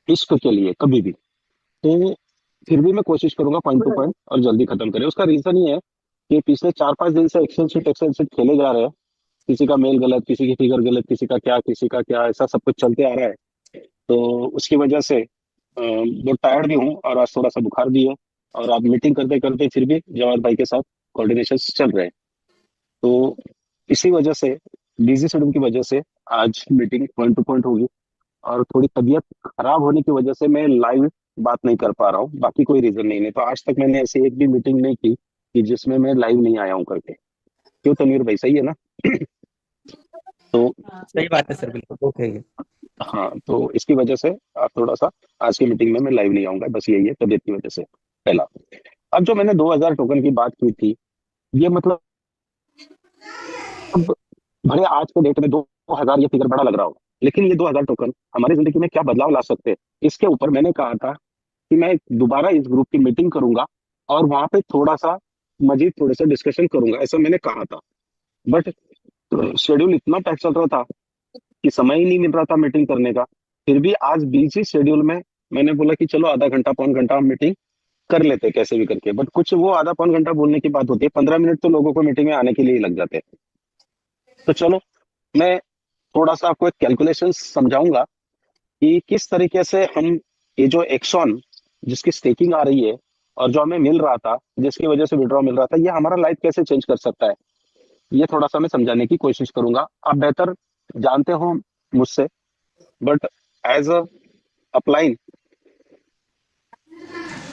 इश्क के लिए कभी भी। तो फिर भी मैं कोशिश करूंगा पॉइंट टू पॉइंट और जल्दी खत्म करें। उसका रीजन ये है कि पिछले 4-5 दिन से एक्सेल शीट खेले जा रहे हैं। किसी का मेल गलत, किसी की फिगर गलत, किसी का क्या, ऐसा सब कुछ चलते आ रहा है। तो उसकी वजह से बहुत टायर्ड भी हूँ और आज थोड़ा सा बुखार भी है। और आप मीटिंग करते करते फिर भी जवाहर भाई के साथ कोऑर्डिनेशन चल रहे हैं। तो इसी वजह से, बिजी शेड्यूल की वजह से आज मीटिंग पॉइंट टू पॉइंट होगी। और थोड़ी तबीयत खराब होने की वजह से मैं लाइव बात नहीं कर पा रहा हूँ, बाकी कोई रीजन नहीं है। तो आज तक मैंने ऐसी एक भी मीटिंग नहीं की कि जिसमें मैं लाइव नहीं आया हूँ करके। क्यों तनवीर भाई, सही है ना? तो सही बात है सर, बिल्कुल ओके है। हाँ, तो इसकी वजह से आप थोड़ा सा, आज की मीटिंग में मैं लाइव नहीं आऊंगा, बस यही है, तबीयत की वजह से। पहला। अब जो मैंने 2000 टोकन की बात की थी, ये मतलब भले आज के डेट में 2000 ये फिगर बड़ा लग रहा हो, लेकिन ये 2000 टोकन हमारी जिंदगी में क्या बदलाव ला सकते हैं, इसके ऊपर मैंने कहा था कि मैं दोबारा इस ग्रुप की मीटिंग करूंगा और वहां पे थोड़ा सा मजीद थोड़े से डिस्कशन करूंगा, ऐसा मैंने कहा था। बट शेड्यूल इतना पैक चल रहा था कि समय ही नहीं मिल रहा था मीटिंग करने का। फिर भी आज बिजी शेड्यूल में मैंने बोला कि चलो आधा घंटा पौन घंटा हम मीटिंग कर लेते हैं कैसे भी करके। बट कुछ वो आधा पौन घंटा बोलने की बात होती है, 15 मिनट तो लोगों को मीटिंग में आने के लिए ही लग जाते हैं। तो चलो, मैं थोड़ा सा आपको एक कैलकुलेशन समझाऊंगा कि किस तरीके से हम ये जो एक्सॉन जिसकी स्टेकिंग आ रही है और जो हमें मिल रहा था, जिसकी वजह से विड्रॉ मिल रहा था, ये हमारा लाइफ कैसे चेंज कर सकता है, ये थोड़ा सा मैं समझाने की कोशिश करूंगा। आप बेहतर जानते हो मुझसे, बट एज अ अपलाइन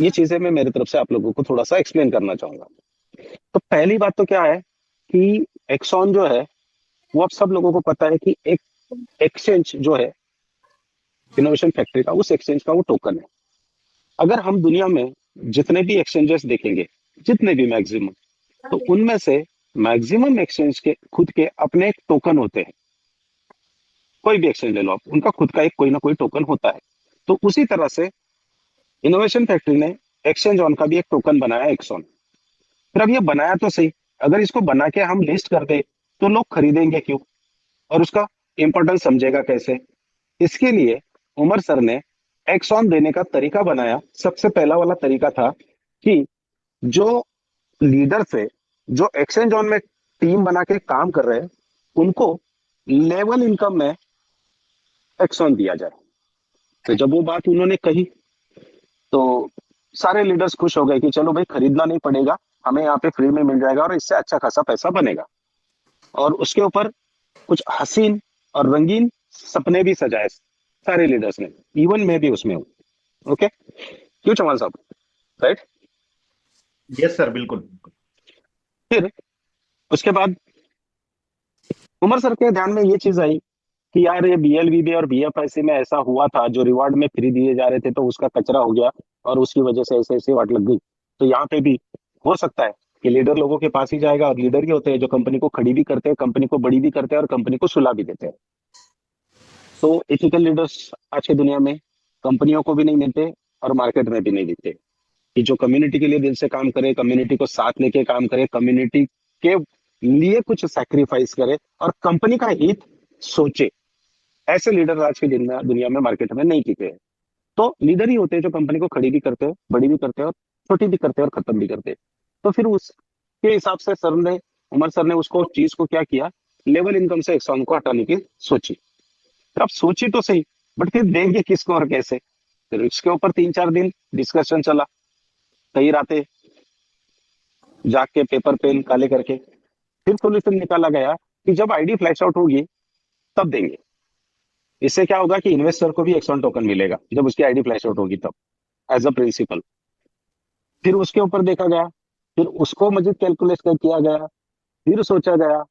ये चीजें मैं मेरी तरफ से आप लोगों को थोड़ा सा एक्सप्लेन करना चाहूंगा। तो पहली बात तो क्या है कि एक्सॉन जो है, वो अब सब लोगों को पता है कि एक एक्सचेंज जो है इनोवेशन फैक्ट्री का, उस एक्सचेंज का वो टोकन है। अगर हम दुनिया में जितने भी एक्सचेंजेस देखेंगे, जितने भी मैक्सिमम, तो उनमें से मैक्सिमम एक्सचेंज के खुद के अपने एक टोकन होते हैं। कोई भी एक्सचेंज ले लो आप, उनका खुद का एक कोई ना कोई टोकन होता है। तो उसी तरह से इनोवेशन फैक्ट्री ने एक्सचेंज ऑन का भी एक टोकन बनाया, एक्सॉन। फिर अब ये बनाया तो सही, अगर इसको बना के हम लिस्ट कर दे तो लोग खरीदेंगे क्यों, और उसका इंपॉर्टेंस समझेगा कैसे? इसके लिए उमर सर ने एक्सॉन देने का तरीका बनाया। सबसे पहला वाला तरीका था कि जो लीडर से, जो एक्सचेंज ऑन में टीम बना के काम कर रहे हैं, उनको लेवल इनकम में एक्सॉन दिया जाए। तो जब वो बात उन्होंने कही, तो सारे लीडर्स खुश हो गए कि चलो भाई, खरीदना नहीं पड़ेगा, हमें यहाँ पे फ्री में मिल जाएगा और इससे अच्छा खासा पैसा बनेगा। और उसके ऊपर कुछ हसीन और रंगीन सपने भी सजाए सारे लीडर्स ने, इवन मैं भी उसमें हूँ। ओके, क्यों चौहान साहब, राइट? यस सर, बिल्कुल। फिर उसके बाद उमर सर के ध्यान में ये चीज आई कि यार, ये बीएलबीबी और बीएफआईसी में ऐसा हुआ था, जो रिवार्ड में फ्री दिए जा रहे थे तो उसका कचरा हो गया और उसकी वजह से ऐसे ऐसे वाट लग गई। तो यहाँ पे भी हो सकता है कि लीडर लोगों के पास ही जाएगा, और लीडर ही होते हैं जो कंपनी को खड़ी भी करते हैं, कंपनी को बड़ी भी करते हैं और कंपनी को सुला भी देते हैं। तो एथिकल लीडर्स आज की दुनिया में कंपनियों को भी नहीं मिलते और मार्केट में भी नहीं दिखते, कि जो कम्युनिटी के लिए दिल से काम करे, कम्युनिटी को साथ लेके काम करे, कम्युनिटी के लिए कुछ सैक्रिफाइस करे और कंपनी का हित सोचे। ऐसे लीडर आज की दुनिया दुनिया में मार्केट में नहीं टिके हैं। तो लीडर ही होते हैं जो कंपनी को खड़ी भी करते हैं, बड़ी भी करते हैं और छोटी भी करते हैं और खत्म भी करते हैं। तो फिर उसके हिसाब से सर ने, उमर सर ने उसको चीज को क्या किया, लेवल इनकम से एक्सॉन को हटाने की सोची। फिर आप सोची तो सही, बट फिर देंगे किसको और कैसे? फिर इसके ऊपर 3-4 दिन डिस्कशन चला, कई रातें जाग के पेपर पेन काले करके। फिर सोल्यूशन निकाला गया कि जब आईडी फ्लैश आउट होगी तब देंगे। इससे क्या होगा कि इन्वेस्टर को भी एक्सॉन टोकन मिलेगा जब उसकी आईडी फ्लैश आउट होगी तब, एज अ प्रिंसिपल। फिर उसके ऊपर देखा गया, फिर उसको मजीद कैलकुलेट कर किया गया, फिर सोचा गया,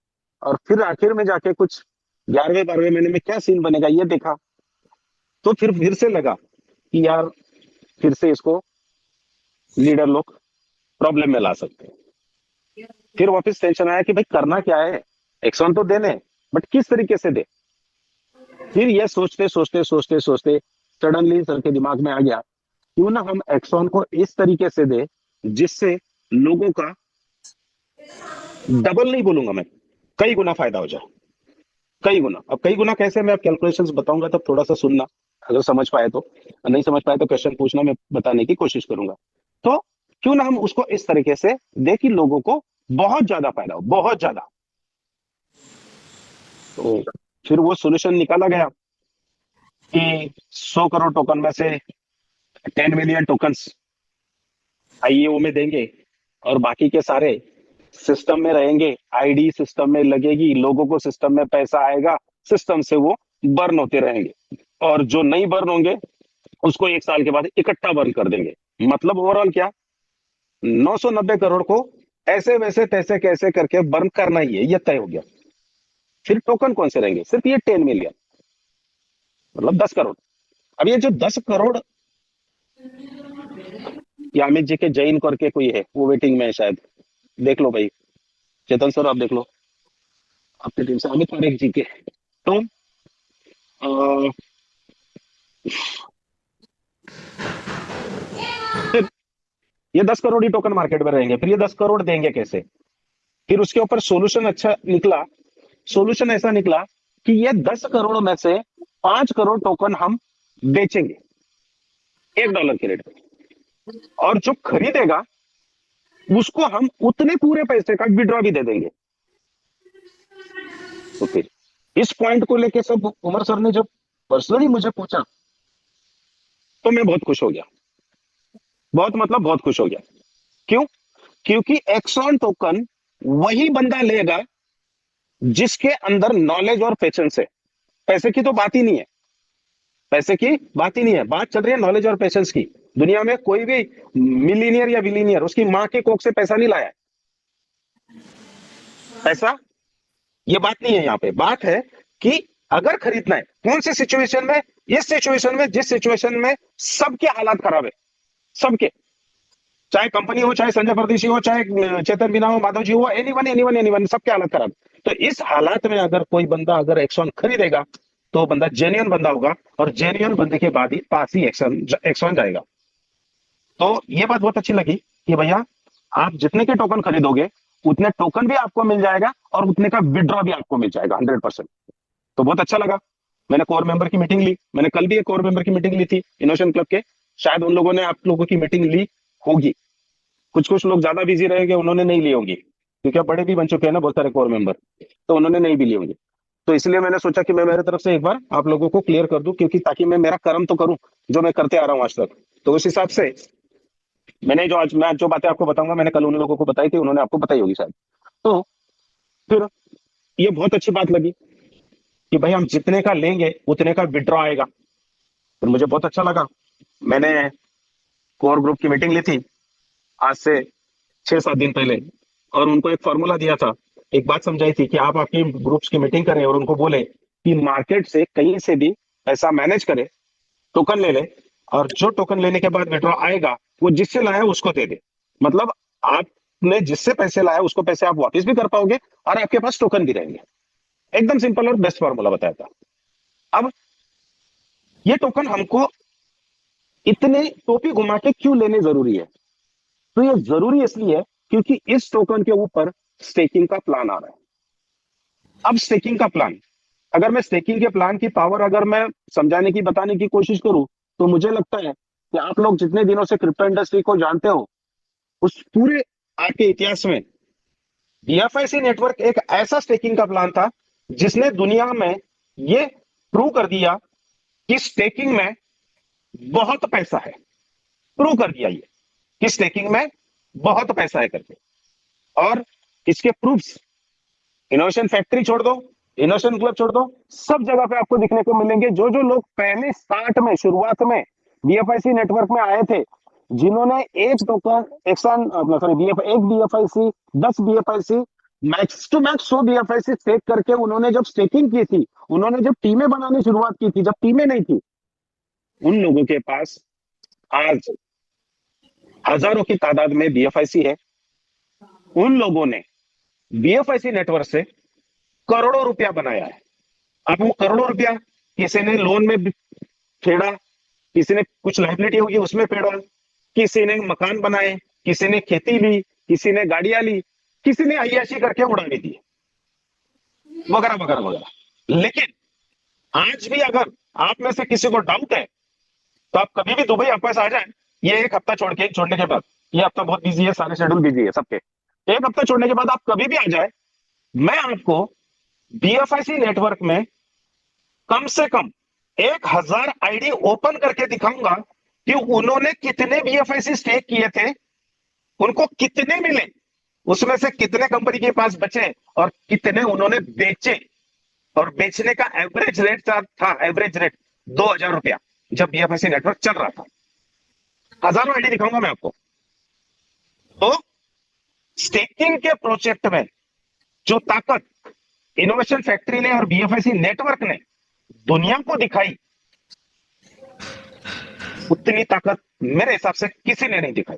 और फिर आखिर में जाके कुछ 11वें 12वें महीने में क्या सीन बनेगा ये देखा। तो फिर से लगा कि यार, फिर से इसको लीडर लोग प्रॉब्लम में ला सकते हैं। फिर वापस टेंशन आया कि भाई करना क्या है, एक्सॉन तो देने, बट किस तरीके से दे। फिर ये सोचते सोचते सोचते सोचते सडनली सर के दिमाग में आ गया, क्यों ना हम एक्सॉन को इस तरीके से दे जिससे लोगों का, डबल नहीं बोलूंगा मैं, कई गुना फायदा हो जाए। कई गुना। अब कई गुना कैसे, मैं कैलकुलेशंस बताऊंगा तब थोड़ा सा सुनना। अगर समझ पाए तो, नहीं समझ पाए तो क्वेश्चन पूछना, मैं बताने की कोशिश करूंगा। तो क्यों ना हम उसको इस तरीके से दें कि लोगों को बहुत ज्यादा फायदा हो, बहुत ज्यादा। तो फिर वो सॉल्यूशन निकाला गया कि 100 करोड़ टोकन में से 10 मिलियन टोकन्स आईईओ में देंगे और बाकी के सारे सिस्टम में रहेंगे, आईडी सिस्टम में लगेगी, लोगों को सिस्टम में पैसा आएगा, सिस्टम से वो बर्न होते रहेंगे, और जो नहीं बर्न होंगे उसको 1 साल के बाद इकट्ठा बर्न कर देंगे। मतलब ओवरऑल क्या, 990 करोड़ को ऐसे वैसे तैसे कैसे करके बर्न करना ही है, ये तय हो गया। फिर टोकन कौन से रहेंगे, सिर्फ ये 10 मिलियन, मतलब 10 करोड़। अब ये जो 10 करोड़, ये अमित जी के जैन करके कोई है, वो वेटिंग में है शायद, देख लो भाई, चेतन सर आप देख लो, आपकी टीम से अमित पारेख जी के। तो फिर ये 10 करोड़ ही टोकन मार्केट में रहेंगे, फिर ये 10 करोड़ देंगे कैसे? फिर उसके ऊपर सोल्यूशन अच्छा निकला। सोल्यूशन ऐसा निकला कि ये 10 करोड़ में से 5 करोड़ टोकन हम बेचेंगे $1 के रेट पे, और जो खरीदेगा उसको हम उतने पूरे पैसे का विड्रॉ भी दे देंगे। तो फिर इस पॉइंट को लेके सब उमर सर ने जब पर्सनली मुझे पूछा तो मैं बहुत खुश हो गया, बहुत मतलब बहुत खुश हो गया। क्यों? क्योंकि एक्सॉन टोकन वही बंदा लेगा जिसके अंदर नॉलेज और पेशेंस है। पैसे की तो बात ही नहीं है, पैसे की बात ही नहीं है, बात चल रही है नॉलेज और पेशेंस की। दुनिया में कोई भी मिलीनियर या विलीनियर उसकी मां के कोख से पैसा नहीं लाया है। पैसा, ये बात नहीं है, यहाँ पे बात है कि अगर खरीदना है कौन सी सिचुएशन में, इस सिचुएशन में, जिस सिचुएशन में सबके हालात खराब है, सबके, चाहे कंपनी हो, चाहे संजय परदेशी हो, चाहे चेतन बिना हो, माधव जी हो, एनीवन एनीवन एनीवन, सबके हालत खराब। तो इस हालात में अगर कोई बंदा अगर एक्सॉन खरीदेगा तो बंदा जेन्युइन बंदा होगा, और जेन्युइन बंदे के बाद ही पास ही एक्सॉन जाएगा। तो ये बात बहुत अच्छी लगी कि भैया आप जितने के टोकन खरीदोगे उतने टोकन भी आपको मिल जाएगा और उतने का विड्रॉ भी आपको मिल जाएगा 100%। तो बहुत अच्छा लगा। मैंने कोर मेंबर की मीटिंग ली, मैंने कल भी एक कोर मेंबर की मीटिंग ली थी इनोवेशन क्लब के, शायद उन लोगों ने आप लोगों की मीटिंग ली होगी, कुछ कुछ लोग ज्यादा बिजी रहेंगे, उन्होंने नहीं ली होंगी, क्योंकि अब बड़े भी बन चुके हैं ना बहुत सारे कोर मेंबर, तो उन्होंने नहीं भी ली होंगी। तो इसलिए मैंने सोचा कि मैं मेरे तरफ से एक बार आप लोगों को क्लियर कर दूं, क्योंकि ताकि मैं मेरा कर्म तो करूं जो मैं करते आ रहा हूं आज तक। तो उस हिसाब से मैंने जो आज मैं जो बातें आपको बताऊंगा मैंने कल उन लोगों को बताई थी, उन्होंने आपको बताई होगी शायद। तो फिर ये बहुत अच्छी बात लगी कि भाई हम जितने का लेंगे उतने का विड्रॉ आएगा। फिर मुझे बहुत अच्छा लगा। मैंने कोर ग्रुप की मीटिंग ली थी आज से 6-7 दिन पहले, और उनको एक फॉर्मूला दिया था, एक बात समझाई थी कि आप आपके ग्रुप्स की मीटिंग करें और उनको बोले कि मार्केट से कहीं से भी पैसा मैनेज करे, टोकन ले ले, और जो टोकन लेने के बाद विड्रॉ आएगा वो जिससे लाया उसको दे दे। मतलब आपने जिससे पैसे लाया उसको पैसे आप वापस भी कर पाओगे और आपके पास टोकन भी रहेंगे। एकदम सिंपल और बेस्ट फॉर्मूला बताया था। अब ये टोकन हमको इतने टोपी घुमा के क्यों लेने जरूरी है? तो ये जरूरी इसलिए क्योंकि इस टोकन के ऊपर स्टेकिंग का प्लान आ रहा है। अब स्टेकिंग का प्लान, अगर मैं स्टेकिंग के प्लान की पावर अगर मैं समझाने की बताने की कोशिश करूं तो मुझे लगता है कि आप लोग जितने दिनों से क्रिप्टो इंडस्ट्री को जानते हो उस पूरे आपके इतिहास में बीएफआईसी नेटवर्क एक ऐसा स्टेकिंग का प्लान था जिसने दुनिया में ये प्रूव कर दिया कि स्टेकिंग में बहुत पैसा है। प्रूव कर दिया ये कि स्टेकिंग में बहुत पैसा है करके। और इसके प्रूफ्स इनोवेशन फैक्ट्री छोड़ दो, इनोवेशन क्लब छोड़ दो, सब जगह पे आपको दिखने को मिलेंगे। जो जो लोग पहले स्टार्ट में शुरुआत में बीएफआईसी नेटवर्क में आए थे, जिन्होंने एक टोकन एक्सन सॉरी एक बीएफआईसी 10 बीएफआईसी मैक्स टू मैक्स 100 बीएफआईसी स्टेक करके उन्होंने जब स्टेकिंग की थी, उन्होंने जब टीमें बनानी शुरुआत की थी, जब टीमें नहीं थी, उन लोगों के पास आज हजारों की तादाद में बीएफआईसी है। उन लोगों ने बीएफआईसी नेटवर्क से करोड़ों रुपया बनाया है। अब वो करोड़ों रुपया किसी ने लोन में फेड़ा, किसी ने कुछ लाइबिलिटी होगी उसमें फेड़ा, किसी ने मकान बनाए, किसी ने खेती ली, किसी ने गाड़ियां ली, किसी ने अय्याशी करके उड़ा दी, वगैरह वगैरह वगैरह। लेकिन आज भी अगर आप में से किसी को डाउट है तो आप कभी भी दुबई आपके पास आ जाए, ये एक हफ्ता छोड़ने के बाद, ये हफ्ता बहुत बिजी है, सारे शेड्यूल बिजी है सबके, एक हफ्ता छोड़ने के बाद आप कभी भी आ जाए, मैं आपको बीएफआईसी नेटवर्क में कम से कम 1,000 आईडी ओपन करके दिखाऊंगा कि उन्होंने कितने बीएफआईसी स्टेक किए थे, उनको कितने मिले, उसमें से कितने कंपनी के पास बचे और कितने उन्होंने बेचे, और बेचने का एवरेज रेट था एवरेज रेट 2,000 रुपया जब बीएफआईसी नेटवर्क चल रहा था। हजारों आईडी दिखाऊंगा मैं आपको। तो स्टेकिंग के प्रोजेक्ट में जो ताकत इनोवेशन फैक्ट्री ने और बीएफआईसी नेटवर्क ने दुनिया को दिखाई, उतनी ताकत मेरे हिसाब से किसी ने नहीं दिखाई।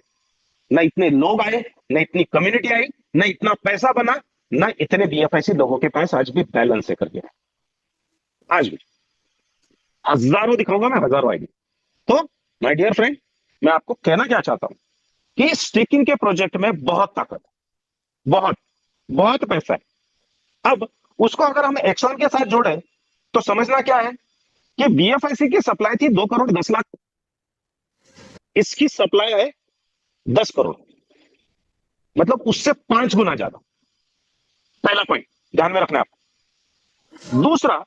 ना इतने लोग आए, ना इतनी कम्युनिटी आई, ना इतना पैसा बना, ना इतने बीएफआईसी लोगों के पास आज भी बैलेंस है करके, आज भी हजारों दिखाऊंगा मैं, हजारों आईडी। तो माय डियर फ्रेंड, मैं आपको कहना क्या चाहता हूं कि स्टेकिंग के प्रोजेक्ट में बहुत ताकत, बहुत बहुत पैसा है। अब उसको अगर हम एक्सॉन के साथ जोड़े तो समझना क्या है कि बीएफआईसी की सप्लाई थी 2 करोड़ 10 लाख, इसकी सप्लाई है 10 करोड़, मतलब उससे 5 गुना ज्यादा। पहला पॉइंट ध्यान में रखना आप। दूसरा,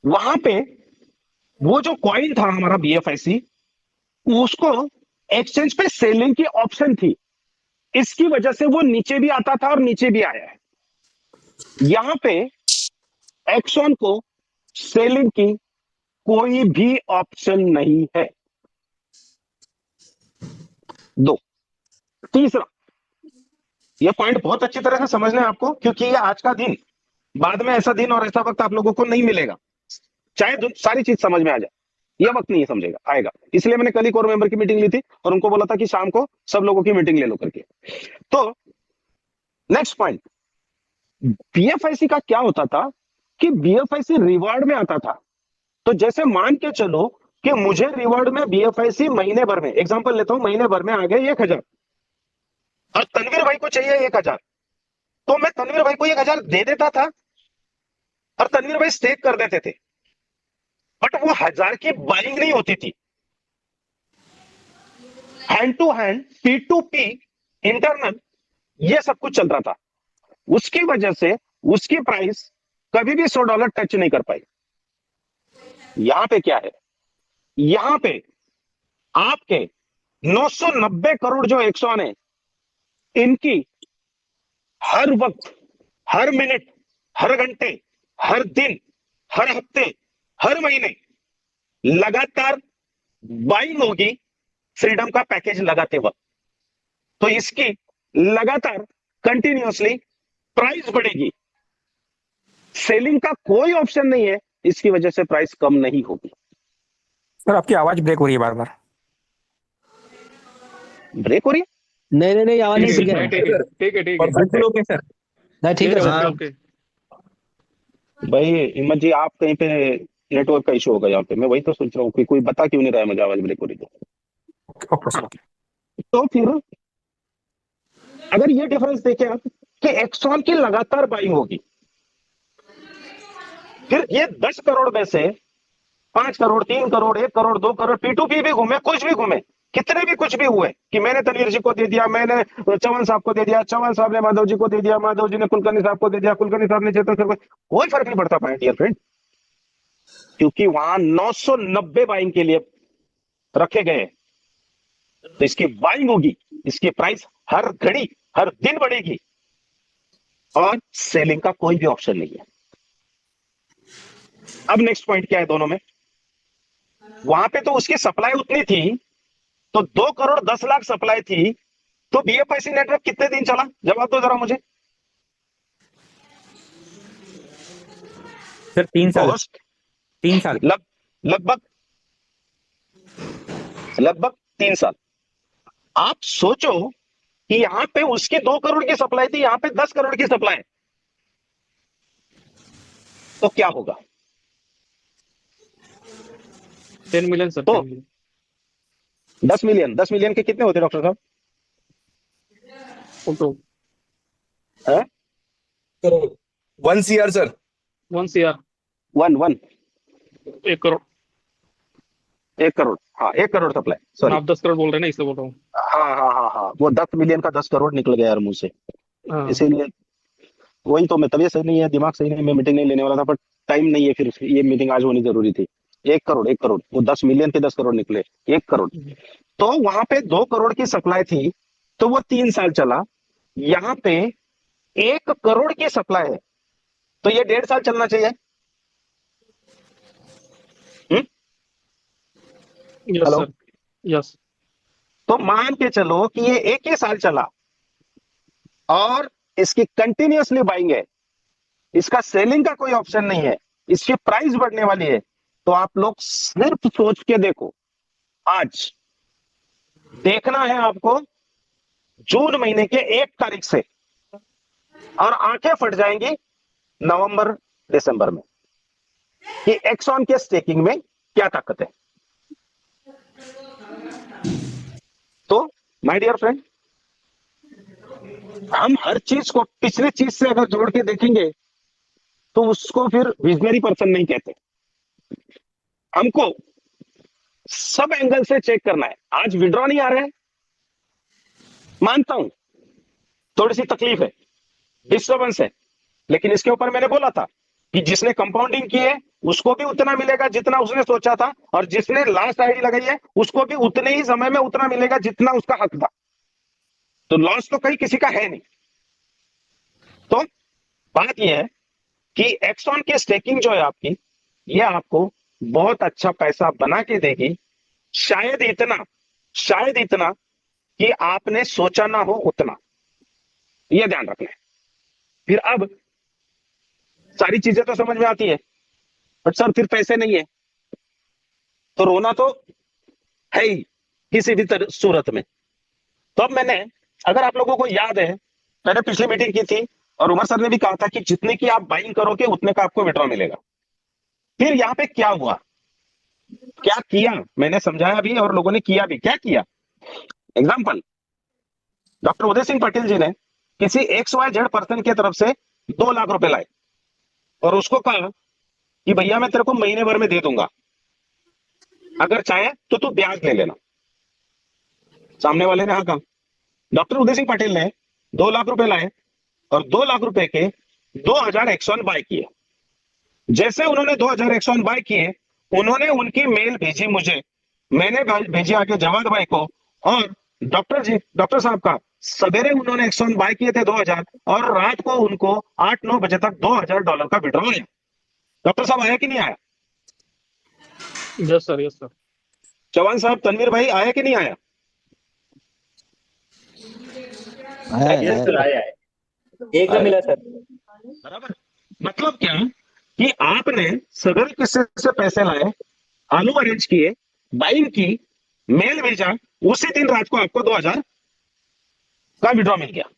वहां पे वो जो कॉइन था हमारा बीएफआईसी, उसको एक्सचेंज पे सेलिंग की ऑप्शन थी, इसकी वजह से वो नीचे भी आता था और नीचे भी आया है। यहां पे एक्सॉन को सेलिंग की कोई भी ऑप्शन नहीं है। दो, तीसरा, यह पॉइंट बहुत अच्छी तरह से समझना है आपको, क्योंकि ये आज का दिन, बाद में ऐसा दिन और ऐसा वक्त आप लोगों को नहीं मिलेगा, चाहे सारी चीज समझ में आ जाए, यह वक्त नहीं समझेगा, आएगा। इसलिए मैंने कल ही कोर मेंबर की मीटिंग ली थी और उनको बोला था कि शाम को सब लोगों की मीटिंग ले लो करके। तो नेक्स्ट पॉइंट, बीएफआईसी का क्या होता था कि बीएफआईसी रिवार्ड में आता था। तो जैसे मान के चलो कि मुझे रिवार्ड में बीएफआईसी महीने भर में, एग्जांपल लेता हूं, महीने भर में आ गए 1,000 और तनवीर भाई को चाहिए 1,000, तो मैं तनवीर भाई को 1,000 दे देता था और तनवीर भाई स्टेक कर देते थे, बट वो 1,000 की बाइंग नहीं होती थी। Hand to hand, P to P, internal, ये सब कुछ चल रहा था। उसकी वजह से उसकी प्राइस कभी भी $100 टच नहीं कर पाई। यहां पे क्या है, यहां पे आपके 990 करोड़ जो एक्सॉन है, इनकी हर वक्त, हर मिनट, हर घंटे, हर दिन, हर हफ्ते, हर महीने लगातार बाइंग होगी फ्रीडम का पैकेज लगाते वक्त। तो इसकी लगातार कंटिन्यूअसली प्राइस बढ़ेगी, सेलिंग का कोई ऑप्शन नहीं है, इसकी वजह से प्राइस कम नहीं होगी। सर आपकी आवाज ब्रेक हो रही है बार बार। ब्रेक हो रही है? नहीं नहीं आवाज नहीं ठीक है। ठीक है बिल्कुल ओके सर। नहीं ठीक है हाँ, सर। ओके। भाई हिम्मत जी, आप कहीं पे नेटवर्क का इशू होगा यहाँ पे, मैं वही तो सोच रहा हूँ कि कोई बता क्यों नहीं रहा है मुझे आवाज ब्रेक हो रही ओके सर। तो फिर अगर ये डिफरेंस देखें आप कि एक्सॉन की लगातार बाइंग होगी, फिर ये 10 करोड़ में से 5 करोड़, 3 करोड़, 1 करोड़, 2 करोड़ P2P भी घूमे, कुछ भी घूमे, कितने भी कुछ भी हुए कि मैंने तनवीर जी को दे दिया, मैंने चौहान साहब को दे दिया, चौहान साहब ने माधव जी को दे दिया, माधव जी ने कुलकर्णी साहब को दे दिया, कुलकर्णी साहब ने चेतन सर को, कोई फर्क नहीं पड़ता पाया डियर फ्रेंड, क्योंकि वहां 990 बाइंग के लिए रखे गए हैं। तो इसकी बाइंग होगी, इसकी प्राइस हर घड़ी, हर दिन बढ़ेगी और सेलिंग का कोई भी ऑप्शन नहीं है। अब नेक्स्ट पॉइंट क्या है दोनों में, वहां पे तो उसकी सप्लाई उतनी थी, तो 2 करोड़ 10 लाख सप्लाई थी, तो बीएफआईसी नेटवर्क कितने दिन चला, जवाब दो जरा मुझे। सर 3 साल। 3 साल। लगभग लगभग 3 साल। आप सोचो कि यहां पे उसकी 2 करोड़ की सप्लाई थी, यहां पे 10 करोड़ की सप्लाई, तो क्या होगा? 10 मिलियन सर। तो 10 मिलियन के कितने होते डॉक्टर साहब? तो है 1 CR sir. 1 CR। One one 1 crore. 1 crore, हाँ 1 करोड़ सप्लाई, सॉरी। आप 10 करोड़ बोल रहे हैं ना, इसलिए बोल रहा हूँ। हाँ हाँ हाँ हाँ, वो 10 मिलियन का 10 करोड़ निकल गया यार मुंह से, हाँ। इसीलिए वही तो, मैं तबीयत सही नहीं है, दिमाग सही नहीं है, मैं मीटिंग नहीं लेने वाला था, पर टाइम नहीं है, फिर ये मीटिंग आज होनी जरूरी थी। 1 करोड़, 1 करोड़, वो 10 मिलियन के 10 करोड़ निकले, 1 करोड़। तो वहां पे 2 करोड़ की सप्लाई थी, तो वो 3 साल चला। यहाँ पे 1 करोड़ की सप्लाई है, तो ये 1.5 साल चलना चाहिए। Hmm? Yes hello. Sir. Yes. तो मान के चलो कि ये एक ही साल चला और इसकी कंटिन्यूअसली बाइंग है, इसका सेलिंग का कोई ऑप्शन नहीं है, इसकी प्राइस बढ़ने वाली है, तो आप लोग सिर्फ सोच के देखो, आज देखना है आपको जून महीने के 1 तारीख से, और आंखें फट जाएंगी नवंबर दिसंबर में कि एक्सॉन के स्टेकिंग में क्या ताकत है। तो माय डियर फ्रेंड, हम हर चीज को पिछली चीज से अगर जोड़ के देखेंगे तो उसको फिर विजनरी पर्सन नहीं कहते। हमको सब एंगल से चेक करना है। आज विड्रॉ नहीं आ रहा है, मानता हूं थोड़ी सी तकलीफ है, डिस्टर्बेंस है, लेकिन इसके ऊपर मैंने बोला था कि जिसने कंपाउंडिंग की है उसको भी उतना मिलेगा जितना उसने सोचा था, और जिसने लास्ट आईडी लगाई है उसको भी उतने ही समय में उतना मिलेगा जितना उसका हक था। तो लॉस तो कहीं किसी का है नहीं। तो बात यह है कि एक्सॉन की स्टेकिंग जो है आपकी, ये आपको बहुत अच्छा पैसा बना के देगी, शायद इतना कि आपने सोचा ना हो उतना, यह ध्यान रखना है। फिर अब सारी चीजें तो समझ में आती है, बट सर फिर पैसे नहीं है, तो रोना तो है ही किसी भी सूरत में। तो अब मैंने, अगर आप लोगों को याद है, मैंने पिछली मीटिंग की थी और उमर सर ने भी कहा था कि जितने की आप बाइंग करोगे उतने का आपको विड्रॉ मिलेगा। फिर यहां पे क्या हुआ, क्या किया, मैंने समझाया भी और लोगों ने किया भी। क्या किया? एग्जाम्पल, डॉक्टर उदय सिंह पटेल जी ने किसी XYZ पर्सन की तरफ से 2 लाख रुपए लाए और उसको कहा कि भैया मैं तेरे को महीने भर में दे दूंगा, अगर चाहे तो तू ब्याज ले लेना। सामने वाले ने हाँ कहा। डॉक्टर उदय सिंह पटेल ने 2 लाख रुपए लाए और 2 लाख रुपए के 2000 एक्सॉन बाय किए। जैसे उन्होंने 2000 एक्सॉन बाय किए, उन्होंने उनकी मेल भेजी मुझे, मैंने भेजी आगे जवाद भाई को, और डॉक्टर साहब का सवेरे उन्होंने एक्सॉन बाय किए थे 2000, और रात को उनको 8-9 बजे तक $2000 का विड्रॉ आया। डॉक्टर साहब आया कि नहीं आया? Yes sir. Yes sir. Chauhan साहब, तनवीर भाई, आया कि नहीं आया? है। सर आया है, एकदम मिला सर। बराबर। मतलब क्या कि आपने सवेरे किससे से पैसे लाए, आलू अरेंज किए, बाइंग की, मेल भेजा, उसी दिन रात को आपको 2000 का विड्रॉ मिल गया।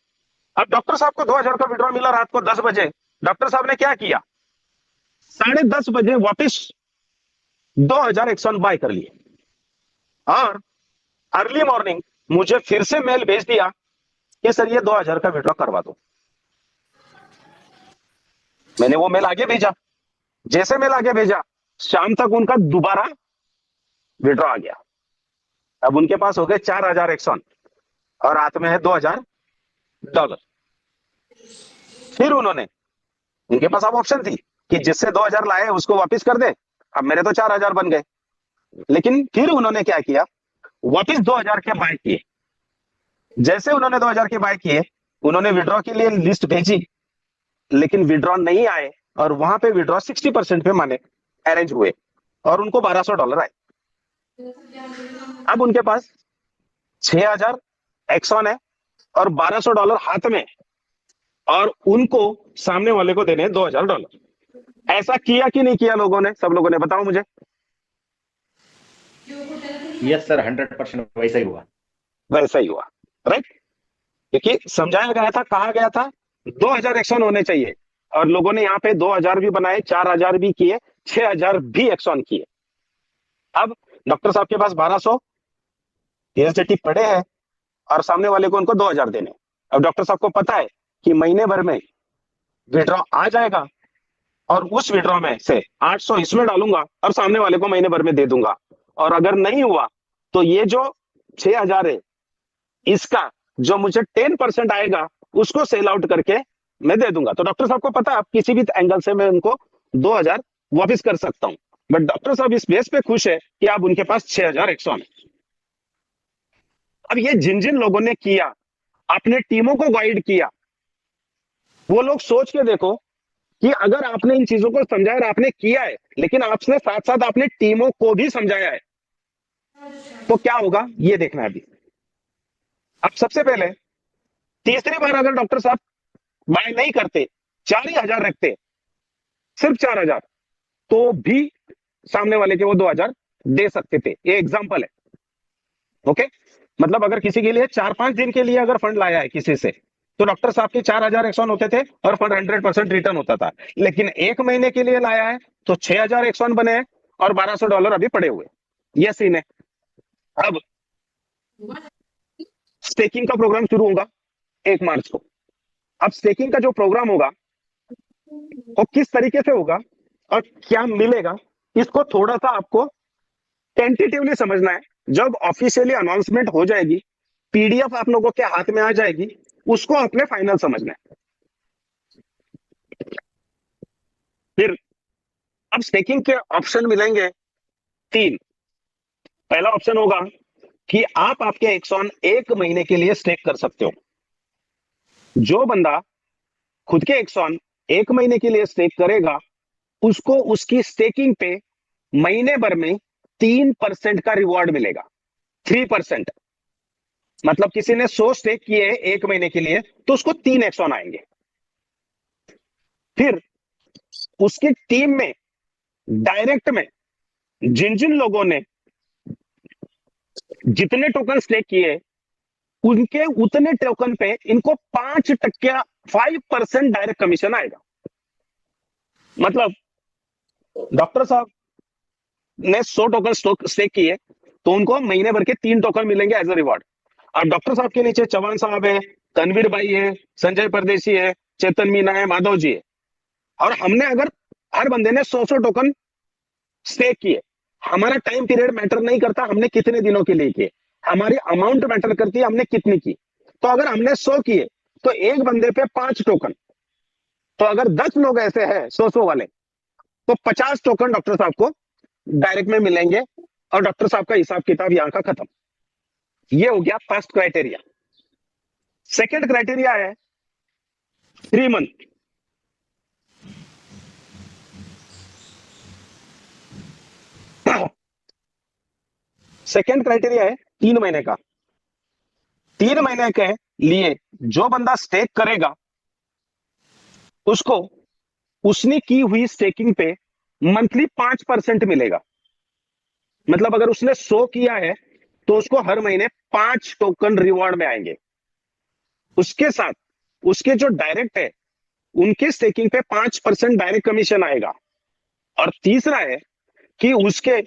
अब डॉक्टर साहब को 2000 का विड्रॉ मिला रात को 10 बजे। डॉक्टर साहब ने क्या किया, 10:30 बजे वापस 2000 एक्सॉन बाय कर लिए, और अर्ली मॉर्निंग मुझे फिर से मेल भेज दिया कि सर ये 2000 का विड्रॉ करवा दो। मैंने वो मेल आगे भेजा, जैसे मेल आगे भेजा शाम तक उनका दोबारा विड्रॉ आ गया। अब उनके पास हो गए 4000 एक्सॉन और हाथ में है $2000। फिर उनके पास अब ऑप्शन थी कि जिससे 2000 लाए उसको वापस कर दे। अब मेरे तो 4000 बन गए, लेकिन फिर उन्होंने क्या किया, वापस 2000 के बाय किए। जैसे उन्होंने 2000 के बाय किए, उन्होंने विड्रॉ के लिए लिस्ट भेजी, लेकिन विड्रॉ नहीं आए, और वहां पे विड्रॉ 60% पे माने अरेंज हुए और उनको $1200 आए। अब उनके पास 6000 एक्सॉन है और $1200 हाथ में, और उनको सामने वाले को देने $2000। ऐसा किया कि नहीं किया लोगों ने? सब लोगों ने बताओ मुझे। यस सर, 100% वैसा ही हुआ। वैसा ही हुआ, राइट? क्योंकि समझाया गया था, कहा गया था 2000 एक्सॉन होने चाहिए, और लोगों ने यहाँ पे 2000 भी बनाए, 4000 भी किए, 6000 भी एक्सॉन किए। अब डॉक्टर साहब के पास 1200 पीएसडीटी पड़े हैं और सामने वाले को उनको 2000 देने। अब डॉक्टर साहब को पता है कि महीने भर में विड्रॉ आ जाएगा और उस विड्रॉ में से 800 इसमें डालूंगा और सामने वाले को महीने भर में दे दूंगा, और अगर नहीं हुआ तो ये जो 6000 है इसका जो मुझे 10% आएगा उसको सेल आउट करके मैं दे दूंगा। तो डॉक्टर साहब को पता है आप किसी भी एंगल से मैं उनको 2000 वापस कर सकता हूं, बट डॉक्टर साहब इस बेस पे खुश है कि आप उनके पास 6000 एक्सॉन है। अब ये जिन जिन लोगों ने किया, आपने टीमों को गाइड किया, वो लोग सोच के देखो कि अगर आपने इन चीजों को समझाया और आपने किया है, लेकिन आपने साथ साथ आपने टीमों को भी समझाया है, तो क्या होगा ये देखना है अभी। अब सबसे पहले तीसरी बार अगर डॉक्टर साहब बाय नहीं करते, 4000 रखते, सिर्फ 4000, तो भी सामने वाले के वो 2000 दे सकते थे। ये एग्जांपल है, ओके। मतलब अगर किसी के लिए 4-5 दिन के लिए अगर फंड लाया है किसी से, तो डॉक्टर साहब के 4000 एक्सॉन होते थे और फंड 100% रिटर्न होता था। लेकिन एक महीने के लिए लाया है तो 6000 एक्सॉन बने हैं और $1200 अभी पड़े हुए। ये सीन है। अब स्टेकिंग का प्रोग्राम शुरू होगा 1 मार्च को। अब स्टेकिंग का जो प्रोग्राम होगा वो किस तरीके से होगा और क्या मिलेगा, इसको थोड़ा सा आपको टेंटेटिवली समझना है। जब ऑफिशियली अनाउंसमेंट हो जाएगी, पीडीएफ आप लोगों के हाथ में आ जाएगी, उसको आपने फाइनल समझना है। फिर अब स्टेकिंग के ऑप्शन मिलेंगे 3। पहला ऑप्शन होगा कि आप आपके एक्सॉन 1 महीने के लिए स्टेक कर सकते हो। जो बंदा खुद के एक्सॉन 1 महीने के लिए स्टेक करेगा, उसको उसकी स्टेकिंग पे महीने भर में 3% का रिवॉर्ड मिलेगा। 3%। मतलब किसी ने 100 स्टेक किए 1 महीने के लिए तो उसको 3 एक्सॉन आएंगे। फिर उसकी टीम में डायरेक्ट में जिन जिन लोगों ने जितने टोकन स्टेक किए, उनके उतने टोकन पे इनको 5% डायरेक्ट कमीशन आएगा। मतलब डॉक्टर साहब ने 100 टोकन स्टेक किए तो उनको महीने भर के 3 टोकन मिलेंगे एज अ रिवॉर्ड। अब डॉक्टर साहब के नीचे चौहान साहब है, तनवीर भाई है, संजय परदेशी है, चेतन मीना है, माधव जी है, और हमने अगर हर बंदे ने 100 टोकन स्टेक किए, हमारा टाइम पीरियड मैटर नहीं करता हमने कितने दिनों के लिए किए, हमारी अमाउंट मैटर करती है हमने कितनी की। तो अगर हमने 100 किए तो एक बंदे पे 5 टोकन, तो अगर 10 लोग ऐसे हैं 100 वाले, तो 50 टोकन डॉक्टर साहब को डायरेक्ट में मिलेंगे और डॉक्टर साहब का हिसाब किताब यहां का खत्म। ये हो गया फर्स्ट क्राइटेरिया। सेकंड क्राइटेरिया है 3 मंथ। सेकंड क्राइटेरिया है 3 महीने का। 3 महीने के लिए जो बंदा स्टेक करेगा उसको उसने की हुई स्टेकिंग पे मंथली 5% मिलेगा। मतलब अगर उसने 100 किया है तो उसको हर महीने 5 टोकन रिवॉर्ड में आएंगे। उसके साथ उसके जो डायरेक्ट है उनके स्टेकिंग पे 5% डायरेक्ट कमीशन आएगा। और तीसरा है कि उसके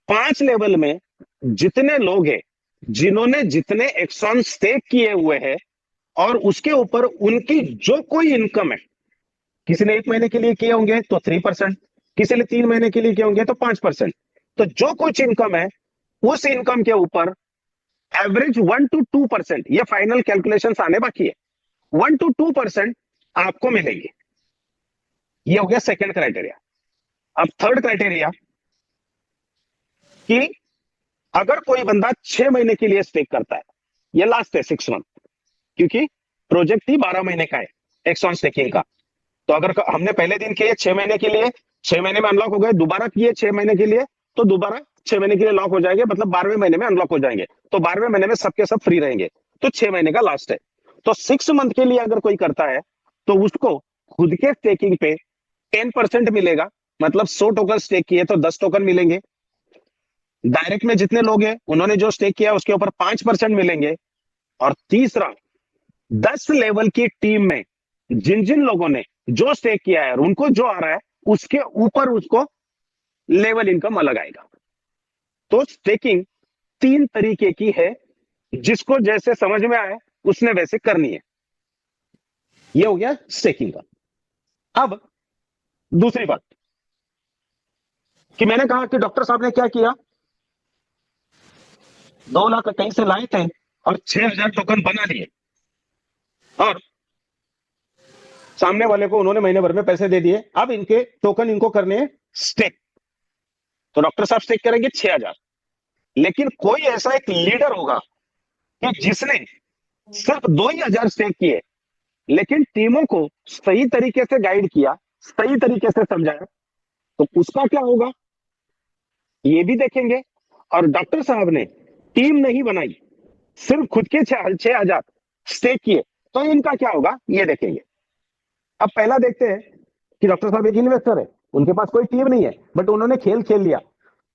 5 लेवल में जितने लोग हैं जिन्होंने जितने एक्सॉन स्टेक किए हुए हैं और उसके ऊपर उनकी जो कोई इनकम है, किसी ने 1 महीने के लिए किए होंगे तो 3%, किसी ने 3 महीने के लिए किए होंगे तो 5%, तो जो कुछ इनकम है उस इनकम के ऊपर एवरेज 1 to 2%, ये फाइनल कैलकुलेशंस आने बाकी है, 1 to 2% आपको मिलेगी। ये हो गया सेकंड क्राइटेरिया। अब थर्ड क्राइटेरिया कि अगर कोई बंदा 6 महीने के लिए स्टेक करता है, ये लास्ट है 6 मंथ, क्योंकि प्रोजेक्ट ही 12 महीने का है एक्सॉन स्टेकिंग का। तो अगर हमने पहले दिन किए 6 महीने के लिए, 6 महीने में अनलॉक हो गए, दोबारा किए 6 महीने के लिए तो दोबारा 6 महीने के लिए लॉक हो जाएंगे, मतलब 12वें महीने में अनलॉक हो जाएंगे। तो 12वें महीने में सबके सब फ्री रहेंगे, तो 6 महीने का लास्ट है। तो 6 मंथ के लिए अगर कोई करता है तो उसको खुद के स्टेकिंग पे 10% मिलेगा। मतलब 100 टोकन स्टेक किए तो 10 टोकन मिलेंगे। डायरेक्ट में जितने लोग हैं उन्होंने जो स्टेक किया उसके ऊपर 5% मिलेंगे। और तीसरा 10 लेवल की टीम में जिन जिन लोगों ने जो स्टेक किया है और उनको जो आ रहा है उसके ऊपर उसको लेवल इनकम अलग आएगा। तो स्टेकिंग 3 तरीके की है, जिसको जैसे समझ में आए उसने वैसे करनी है। ये हो गया स्टेकिंग का। अब दूसरी बात कि मैंने कहा कि डॉक्टर साहब ने क्या किया, 2 लाख कहीं से लाए थे और 6,000 टोकन बना लिए और सामने वाले को उन्होंने महीने भर में पैसे दे दिए। अब इनके टोकन इनको करने हैं स्टेक, तो डॉक्टर साहब स्टेक करेंगे 6,000। लेकिन कोई ऐसा एक लीडर होगा कि जिसने सिर्फ 2,000 स्टेक किए, लेकिन टीमों को सही तरीके से गाइड किया, सही तरीके से समझाया, तो उसका क्या होगा ये भी देखेंगे। और डॉक्टर साहब ने टीम नहीं बनाई, सिर्फ खुद के 6,000 स्टेक किए, तो इनका क्या होगा ये देखेंगे। अब पहला देखते हैं कि डॉक्टर साहब एक इन्वेस्टर है, उनके पास कोई टीम नहीं है, बट उन्होंने खेल खेल लिया।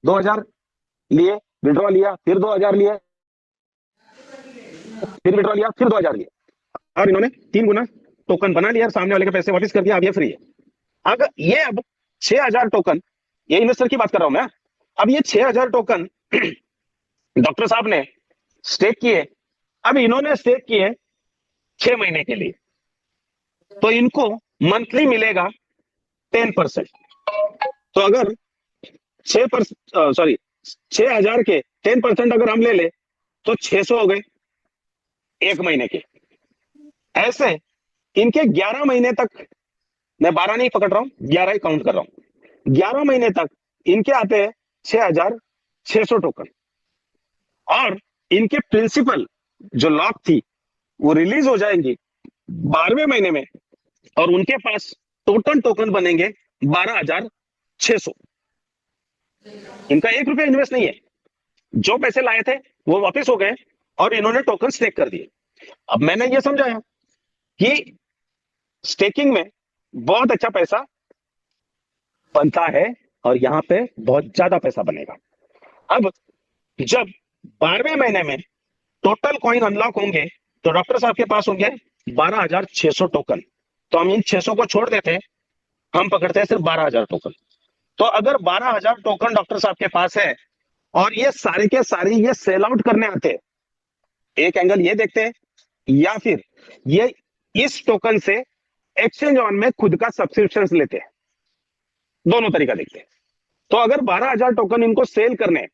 2,000 लिए, विड्रॉ लिया, फिर 2,000 लिए, फिर विड्रॉ लिया, फिर 2,000 लिए, और इन्होंने 3 गुना टोकन बना लिया, सामने वाले के पैसे वापस कर दिया, अब ये फ्री है। अगर ये अब 6,000 टोकन, ये इन्वेस्टर की बात कर रहा हूं मैं, अब ये 6,000 टोकन डॉक्टर साहब ने स्टेक किए। अब इन्होंने स्टेक किए 6 महीने के लिए, तो इनको मंथली मिलेगा 10%। तो अगर 6,000 के 10% अगर हम ले ले तो 600 हो गए एक महीने के। ऐसे इनके 11 महीने तक, मैं 12 नहीं पकड़ रहा हूं, 11 ही काउंट कर रहा हूं, 11 महीने तक इनके आते हैं 6,600 टोकन। और इनके प्रिंसिपल जो लॉक थी वो रिलीज हो जाएंगी 12वें महीने में, और उनके पास टोटल टोकन बनेंगे 12,600। इनका 1 रुपया इन्वेस्ट नहीं है, जो पैसे लाए थे वो वापस हो गए और इन्होंने टोकन स्टेक कर दिए। अब मैंने ये समझाया कि स्टेकिंग में बहुत अच्छा पैसा बनता है और यहां पे बहुत ज्यादा पैसा बनेगा। अब जब 12वें महीने में टोटल कॉइन अनलॉक होंगे तो डॉक्टर साहब के पास होंगे 12,600 टोकन। तो हम इन 600 को छोड़ देते हैं, हम पकड़ते हैं सिर्फ 12,000 टोकन। तो अगर 12,000 टोकन डॉक्टर साहब के पास है और ये सारे के सारे ये सेल आउट करने आते हैं, एक एंगल ये देखते हैं, या फिर ये इस टोकन से एक्सचेंज ऑन में खुद का सब्सक्रिप्शन लेते हैं, दोनों तरीका देखते हैं। तो अगर 12,000 टोकन इनको सेल करने,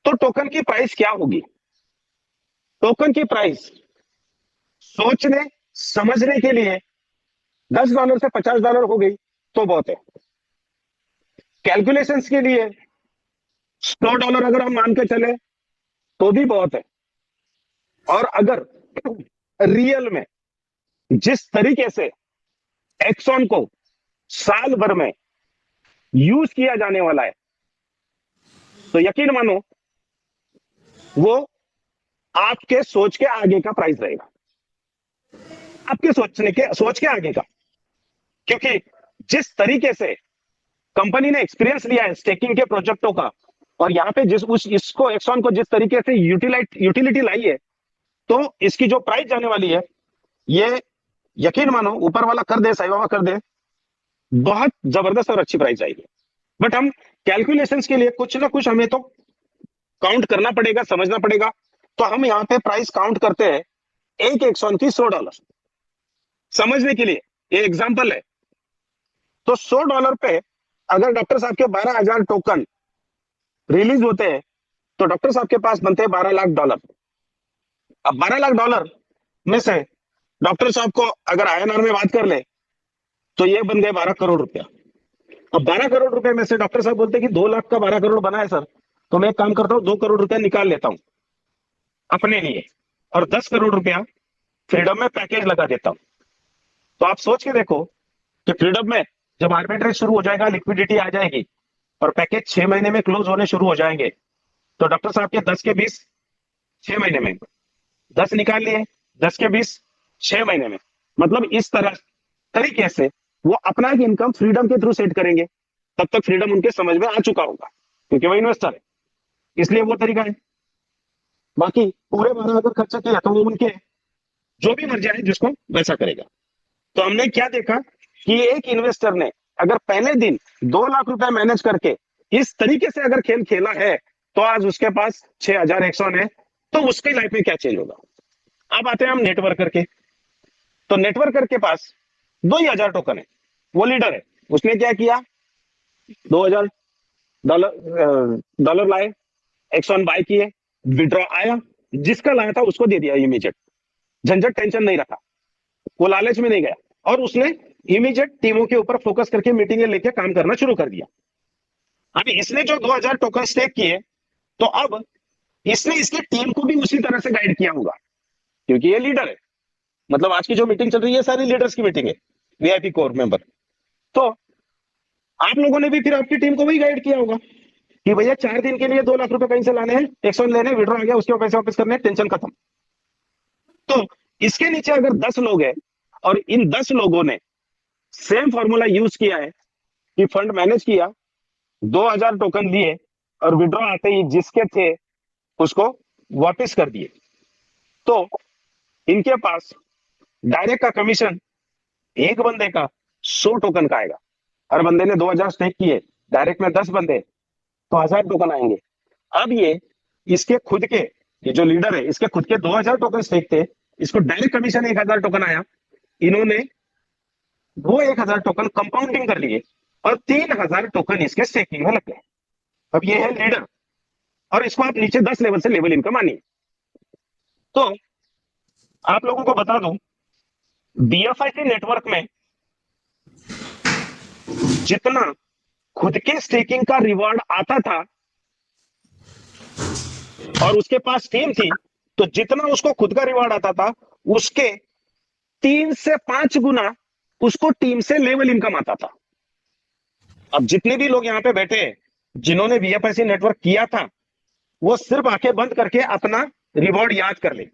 तो टोकन की प्राइस क्या होगी? टोकन की प्राइस सोचने समझने के लिए $10 से $50 हो गई तो बहुत है। कैलकुलेशंस के लिए $100 अगर हम मान के चले तो भी बहुत है। और अगर रियल में जिस तरीके से एक्सॉन को साल भर में यूज किया जाने वाला है, तो यकीन मानो वो आपके सोच के आगे का प्राइस रहेगा, आपके सोच के आगे का। क्योंकि जिस तरीके से कंपनी ने एक्सपीरियंस लिया है स्टेकिंग के प्रोजेक्टों का, और यहां पे इसको एक्सॉन को जिस तरीके से यूटिलिटी लाई है, तो इसकी जो प्राइस जाने वाली है, ये यकीन मानो ऊपर वाला कर दे, साईं बाबा कर दे, बहुत जबरदस्त और अच्छी प्राइस आएगी। बट हम कैलकुलेशंस के लिए कुछ ना कुछ हमें तो काउंट करना पड़ेगा, समझना पड़ेगा। तो हम यहाँ पे प्राइस काउंट करते हैं एक एक्सॉन की $100 समझने के लिए, ये एग्जांपल है। तो $100 पे अगर डॉक्टर साहब के 12,000 टोकन रिलीज होते हैं तो डॉक्टर साहब के पास बनते हैं $12 लाख। अब $12 लाख में से डॉक्टर साहब को अगर INR में बात कर ले तो ये बन गए 12 करोड़ रुपया। अब 12 करोड़ रुपए में से डॉक्टर साहब बोलते हैं कि 2 लाख का 12 करोड़ बना है सर, तो मैं एक काम करता हूं 2 करोड़ रुपया निकाल लेता हूं अपने लिए और 10 करोड़ रुपया फ्रीडम में पैकेज लगा देता हूं। तो आप सोच के देखो कि फ्रीडम में जब आर्बिट्रेज शुरू हो जाएगा, लिक्विडिटी आ जाएगी और पैकेज 6 महीने में क्लोज होने शुरू हो जाएंगे, तो डॉक्टर साहब के 10 के 20 6 महीने में 10 निकाल लिए, 10 के 20 6 महीने में, मतलब इस तरीके से वो अपना एक इनकम फ्रीडम के थ्रू सेट करेंगे। तब तक फ्रीडम उनके समझ में आ चुका होगा क्योंकि वो इन्वेस्टर है, इसलिए वो तरीका है। बाकी पूरे 12 अगर खर्चा किया तो वो उनके जो भी मर्जी है जिसको वैसा करेगा। तो हमने क्या देखा कि एक इन्वेस्टर ने अगर पहले दिन 2 लाख रुपया मैनेज करके इस तरीके से अगर खेल खेला है तो आज उसके पास 6,100 है, तो उसकी लाइफ में क्या चेंज होगा। अब आते हैं हम नेटवर्कर के। तो नेटवर्कर के पास 2,000 टोकन है, वो लीडर है, उसने क्या किया, $2,000 लाए, एक्सॉन बाय किए, विड्रॉ आया, जिसका लाया था उसको दे दिया इमीडिएट, झंझट टेंशन नहीं रखा, वो लालच में नहीं गया, और उसने इमीडिएट टीमों के ऊपर फोकस करके मीटिंगें लेके काम करना शुरू कर दिया। अभी इसने जो 2,000 टोकन स्टेक किए, तो अब इसने इसकी टीम को भी उसी तरह से गाइड किया होगा, क्योंकि ये लीडर है। मतलब आज की जो मीटिंग चल रही है सारी लीडर्स की मीटिंग है, वीआईपी कोर मेंबर। तो आप लोगों ने भी फिर आपकी टीम को वही गाइड किया होगा कि भैया 4 दिन के लिए 2 लाख रुपए कहीं से लाने हैं, एक्शन लेने, विड्रॉ आ गया, उसके पैसे वापस करने, टेंशन खत्म। तो इसके नीचे अगर 10 लोग हैं और इन 10 लोगों ने सेम फॉर्मूला यूज किया है कि फंड मैनेज किया, 2,000 टोकन लिए और विड्रॉ आते ही जिसके थे उसको वापस कर दिए, तो इनके पास डायरेक्ट का कमीशन एक बंदे का 100 टोकन का आएगा। हर बंदे ने 2,000 स्टेक किए, डायरेक्ट में 10 बंदे तो 1,000 टोकन आएंगे। अब ये इसके खुद के, ये जो लीडर है इसके खुद के 2,000 टोकन स्टेक थे, इसको डायरेक्ट कमीशन 1,000 टोकन आया, इन्होंने वो 1,000 टोकन कंपाउंडिंग कर लिए और 3,000 टोकन इसके स्टेकिंग में लग गए। अब ये है लीडर, और इसको आप नीचे 10 लेवल से लेवल इनकम आनी है। तो आप लोगों को बता दूं, बीएफआईसी नेटवर्क में जितना खुद के स्टेकिंग का रिवॉर्ड आता था और उसके पास टीम थी, तो जितना उसको खुद का रिवॉर्ड आता था उसके 3 से 5 गुना उसको टीम से लेवल इनकम आता था। अब जितने भी लोग यहां पे बैठे हैं जिन्होंने बीएफआईसी नेटवर्क किया था, वो सिर्फ आंखें बंद करके अपना रिवॉर्ड याद कर ले,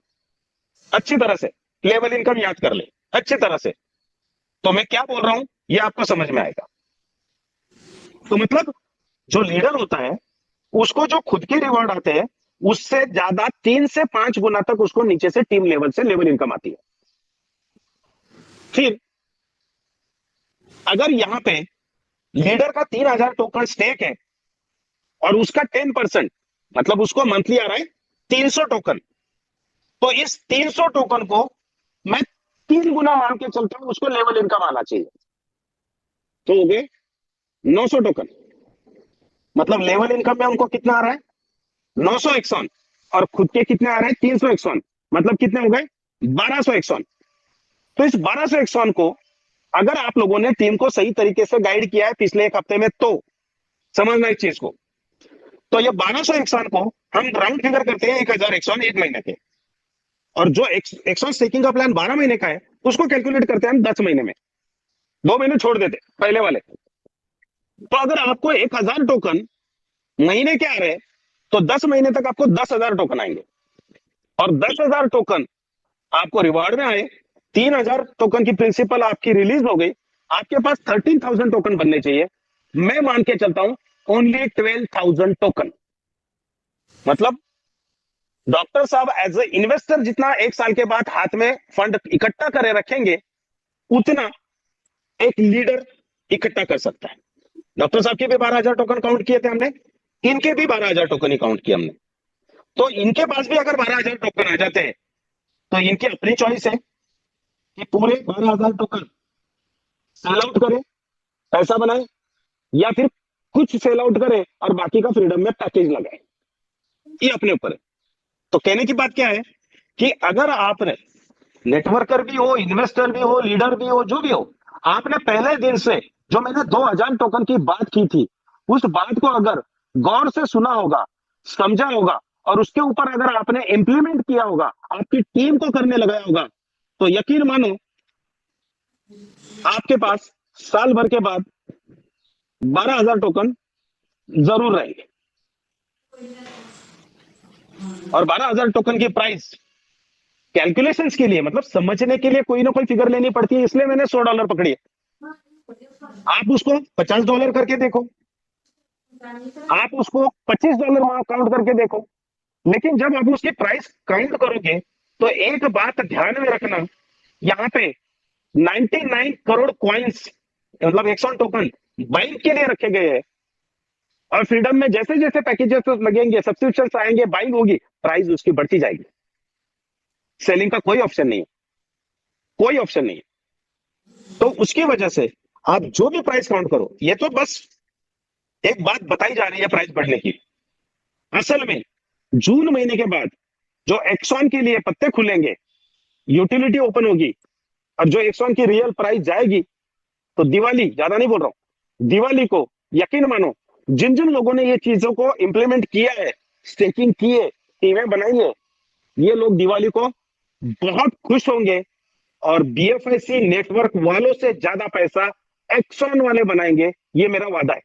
अच्छी तरह से लेवल इनकम याद कर ले अच्छी तरह से। तो मैं क्या बोल रहा हूं ये आपको समझ में आएगा। तो मतलब जो लीडर होता है उसको जो खुद के रिवॉर्ड आते हैं उससे ज्यादा 3 से 5 गुना तक उसको नीचे से टीम लेवल से लेवल इनकम आती है। फिर अगर यहां पे लीडर का 3,000 टोकन स्टेक है और उसका 10% मतलब उसको मंथली आ रहा है 300 टोकन, तो इस 300 टोकन को मैं 3 गुना मान के चलता हूं, उसको लेवल इनकम आना चाहिए। तो हो गए 900 टोकन, मतलब लेवल इनकम में उनको कितना आ रहा है 900 एक्सॉन, और खुद के कितने आ रहे हैं 300 एक्सॉन, मतलब कितने हो गए 1,200 एक्सॉन। तो इस 1,200 एक्सॉन को अगर आप लोगों ने टीम को सही तरीके से गाइड किया है पिछले 1 हफ्ते में, तो समझना इस चीज को। तो ये 1,200 एक्सॉन को हम राउंड फिगर करते हैं 1,000 एक्सॉन 1 महीने के, और जो एक्सॉन स्टेकिंग का प्लान 12 महीने का है उसको कैलकुलेट करते हैं हम 10 महीने में, 2 महीने छोड़ देते पहले वाले। तो अगर आपको 1,000 टोकन महीने के आ रहे हैं तो 10 महीने तक आपको 10,000 टोकन आएंगे, और 10,000 टोकन आपको रिवार्ड में आए, 3,000 टोकन की प्रिंसिपल आपकी रिलीज हो गई, आपके पास 13,000 टोकन बनने चाहिए। मैं मान के चलता हूं ओनली 12,000 टोकन, मतलब डॉक्टर साहब एज ए इन्वेस्टर जितना 1 साल के बाद हाथ में फंड इकट्ठा करे रखेंगे उतना एक लीडर इकट्ठा कर सकता है। डॉक्टर साहब के भी 12,000 टोकन काउंट किए थे हमने, इनके भी 12,000 टोकन ही काउंट किए हमने। तो इनके पास भी अगर 12,000 टोकन आ जाते हैं तो इनकी अपनी चॉइस है कि पूरे 12,000 टोकन सेल आउट करे, पैसा बनाए, या फिर कुछ सेल आउट करे और बाकी का फ्रीडम में पैकेज लगाए, ये अपने ऊपर है। तो कहने की बात क्या है कि अगर आपने नेटवर्कर भी हो, इन्वेस्टर भी हो, लीडर भी हो, जो भी हो, आपने पहले दिन से जो मैंने 2,000 टोकन की बात की थी उस बात को अगर गौर से सुना होगा, समझा होगा, और उसके ऊपर अगर आपने इंप्लीमेंट किया होगा, आपकी टीम को करने लगाया होगा, तो यकीन मानो आपके पास साल भर के बाद 12,000 टोकन जरूर रहेंगे। और 12,000 टोकन की प्राइस कैलकुलेशंस के लिए, मतलब समझने के लिए कोई ना कोई फिगर लेनी पड़ती है, इसलिए मैंने $100 पकड़ी है। आप उसको $50 करके देखो, आप उसको $25 काउंट करके देखो, लेकिन जब आप उसकी प्राइस काउंट करोगे तो एक बात ध्यान में रखना, यहाँ पे 99 करोड़ कॉइन्स मतलब एक्सॉन टोकन बाइंग के लिए रखे गए हैं, और फ्रीडम में जैसे जैसे पैकेजेस लगेंगे, सब्सक्रिप्शन आएंगे, बाइंग होगी, प्राइस उसकी बढ़ती जाएगी, सेलिंग का कोई ऑप्शन नहीं है। कोई ऑप्शन नहीं है। तो उसकी वजह से आप जो भी प्राइस काउंट करो, ये तो बस एक बात बताई जा रही है प्राइस बढ़ने की। असल में जून महीने के बाद जो एक्सॉन के लिए पत्ते खुलेंगे, यूटिलिटी ओपन होगी, और जो एक्सॉन की रियल प्राइस जाएगी, तो दिवाली, ज्यादा नहीं बोल रहा हूं, दिवाली को यकीन मानो जिन जिन लोगों ने ये चीजों को इंप्लीमेंट किया है, स्टेकिंग की है, टीमें बनाई है, ये लोग दिवाली को बहुत खुश होंगे और बीएफआईसी नेटवर्क वालों से ज्यादा पैसा एक्सॉन वाले बनाएंगे। ये मेरा वादा है,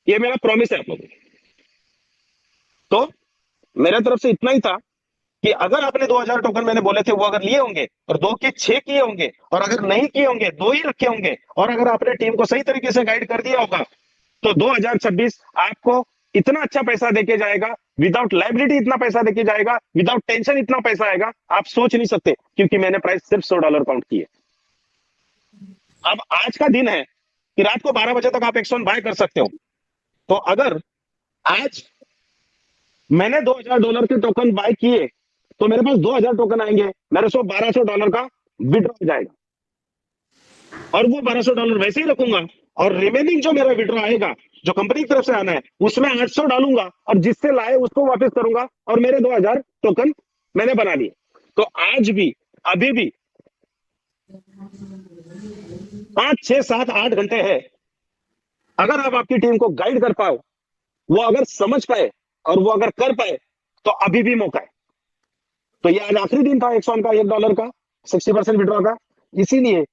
ये मेरा प्रॉमिस है आप लोगों को। तो मेरे तरफ से इतना ही था कि अगर आपने 2000 टोकन मैंने बोले थे वो अगर लिए होंगे और 2 के 6 किए होंगे, और अगर नहीं किए होंगे 2 ही रखे होंगे, और अगर आपने टीम को सही तरीके से गाइड कर दिया होगा, तो 2026 आपको इतना अच्छा पैसा देके जाएगा, विदाउट लाइबिलिटी इतना पैसा देके जाएगा, विदाउट टेंशन इतना पैसा आएगा, आप सोच नहीं सकते। क्योंकि मैंने प्राइस सिर्फ $100 काउंट की है। अब आज का दिन है कि रात को 12 बजे तक आप एक्सॉन बाय कर सकते हो। तो अगर आज मैंने $2000 के टोकन बाय किए, तो मेरे पास 2000 टोकन आएंगे, मेरे सो $1200 का विड्रॉ हो जाएगा, और वो $1200 वैसे ही रखूंगा, और रिमेनिंग जो मेरा विड्रॉ आएगा, जो कंपनी की तरफ से आना है, उसमें 800 डालूंगा, और जिससे लाए उसको वापस करूंगा, और मेरे 2000 टोकन मैंने बना लिए। तो आज भी, अभी भी 5 6 7 8 घंटे है। अगर आप आपकी टीम को गाइड कर पाओ, वो अगर समझ पाए और वो अगर कर पाए, तो अभी भी मौका है। तो ये आज आखिरी दिन था एक्सॉन का $1 का 60% विड्रॉ का। इसीलिए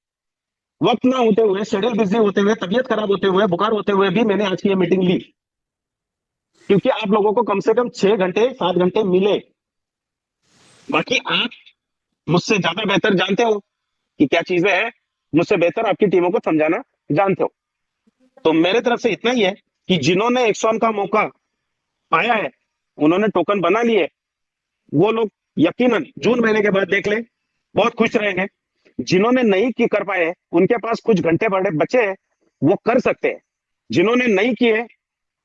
वक्त ना होते हुए, शेड्यूल बिजी होते हुए, तबीयत खराब होते हुए, बुखार होते हुए भी मैंने आज की ये मीटिंग ली, क्योंकि आप लोगों को कम से कम 6 घंटे 7 घंटे मिले। बाकी आप मुझसे ज्यादा बेहतर जानते हो कि क्या चीजें हैं, मुझसे बेहतर आपकी टीमों को समझाना जानते हो। तो मेरे तरफ से इतना ही है कि जिन्होंने एक्सॉन का मौका पाया है, उन्होंने टोकन बना लिए, वो लोग यकीनन जून महीने के बाद देख ले, बहुत खुश रहेंगे। जिन्होंने नहीं की कर पाए, उनके पास कुछ घंटे बड़े बचे हैं, वो कर सकते हैं। जिन्होंने नहीं किए,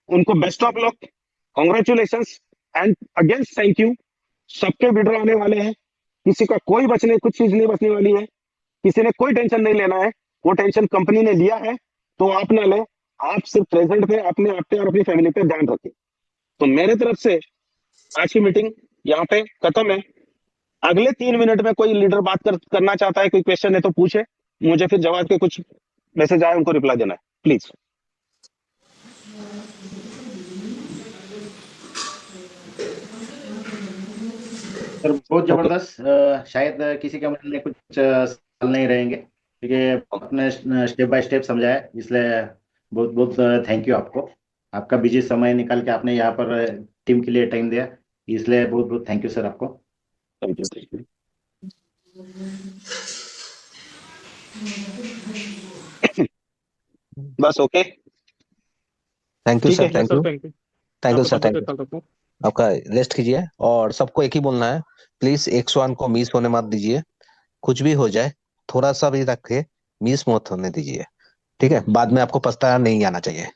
उनको best of luck, congratulations and again thank you. सबके विड्रॉ आने वाले हैं, किसी का कोई बचने, कुछ चीज नहीं बचने वाली है, किसी ने कोई टेंशन नहीं लेना है। वो टेंशन कंपनी ने लिया है, तो आप ना ले, आप सिर्फ प्रेजेंट पे अपने आप पे और अपनी फैमिली पे ध्यान रखें। तो मेरे तरफ से आज की मीटिंग यहाँ पे खत्म है। अगले 3 मिनट में कोई लीडर करना चाहता है, कोई क्वेश्चन है तो पूछे, मुझे फिर जवाब के कुछ मैसेज आए उनको रिप्लाई देना है, प्लीज। सर बहुत जबरदस्त। शायद किसी के मन में कुछ सवाल नहीं रहेंगे, क्योंकि अपने स्टेप बाय स्टेप समझाया, इसलिए बहुत बहुत थैंक यू आपको। आपका बिजी समय निकाल के आपने यहाँ पर टीम के लिए टाइम दिया, इसलिए बहुत बहुत थैंक यू सर आपको। Thank you, thank you. बस ओके, थैंक यू ठीक सर, है। Thank you, thank you. Thank you sir, आपका थैंक तबीयत यू। ख्याल रखो। आपका रेस्ट कीजिए, और सबको एक ही बोलना है, प्लीज 101 को मिस होने मत दीजिए। कुछ भी हो जाए, थोड़ा सा भी रखे, मिस मत होने दीजिए, ठीक है? बाद में आपको पछताना नहीं आना चाहिए।